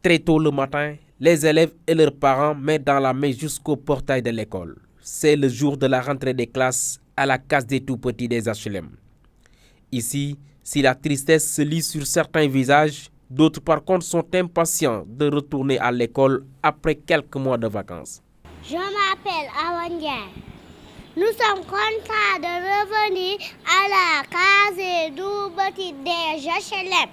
Très tôt le matin, les élèves et leurs parents mettent dans la main jusqu'au portail de l'école. C'est le jour de la rentrée des classes à la case des tout-petits des HLM. Ici, si la tristesse se lit sur certains visages, d'autres par contre sont impatients de retourner à l'école après quelques mois de vacances. Je m'appelle Awandia. Nous sommes contents de revenir à la case des tout-petits des HLM.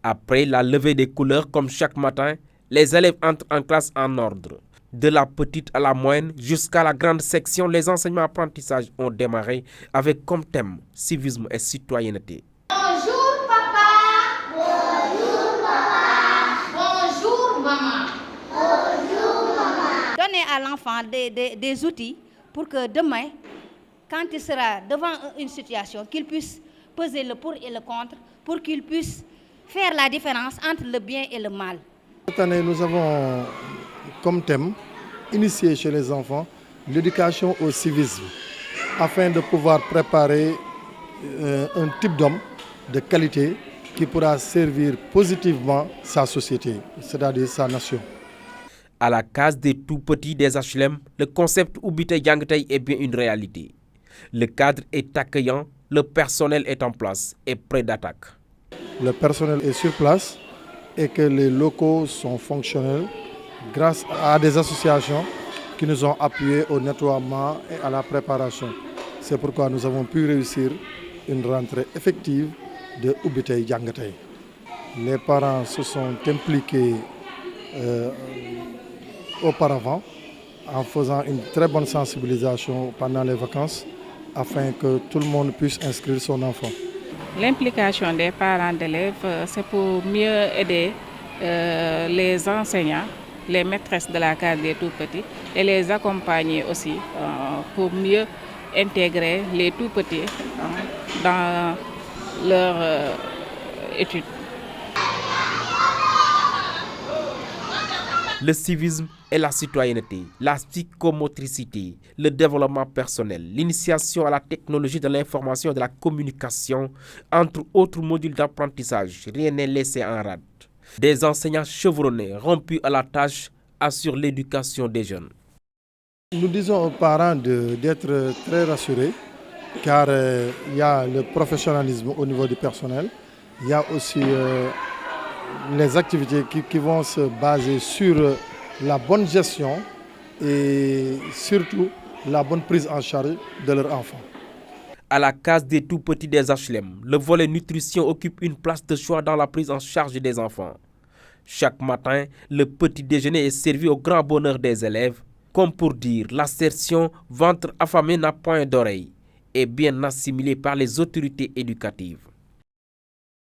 Après la levée des couleurs comme chaque matin, les élèves entrent en classe en ordre. De la petite à la moyenne jusqu'à la grande section, les enseignements apprentissages ont démarré avec comme thème civisme et citoyenneté. Bonjour papa. Bonjour papa. Bonjour maman. Bonjour maman. Donner à l'enfant des outils pour que demain, quand il sera devant une situation, qu'il puisse peser le pour et le contre, pour qu'il puisse faire la différence entre le bien et le mal. Cette année, nous avons comme thème initié chez les enfants l'éducation au civisme afin de pouvoir préparer un type d'homme de qualité qui pourra servir positivement sa société, c'est-à-dire sa nation. À la case des tout-petits des HLM, le concept Ubite Jangtey est bien une réalité. Le cadre est accueillant, le personnel est en place et prêt d'attaque. Le personnel est sur place et que les locaux sont fonctionnels grâce à des associations qui nous ont appuyés au nettoiement et à la préparation. C'est pourquoi nous avons pu réussir une rentrée effective de Ubite Jangtey. Les parents se sont impliqués auparavant en faisant une très bonne sensibilisation pendant les vacances afin que tout le monde puisse inscrire son enfant. L'implication des parents d'élèves, c'est pour mieux aider les enseignants, les maîtresses de la case des tout-petits et les accompagner aussi pour mieux intégrer les tout-petits dans leur études. Le civisme et la citoyenneté, la psychomotricité, le développement personnel, l'initiation à la technologie de l'information et de la communication, entre autres modules d'apprentissage, rien n'est laissé en rade. Des enseignants chevronnés, rompus à la tâche, assurent l'éducation des jeunes. Nous disons aux parents d'être très rassurés car il y a le professionnalisme au niveau du personnel, il y a aussi les activités qui vont se baser sur la bonne gestion et surtout la bonne prise en charge de leurs enfants. À la case des tout-petits des HLM, le volet nutrition occupe une place de choix dans la prise en charge des enfants. Chaque matin, le petit déjeuner est servi au grand bonheur des élèves. Comme pour dire, l'assertion « ventre affamé n'a point d'oreille » est bien assimilée par les autorités éducatives.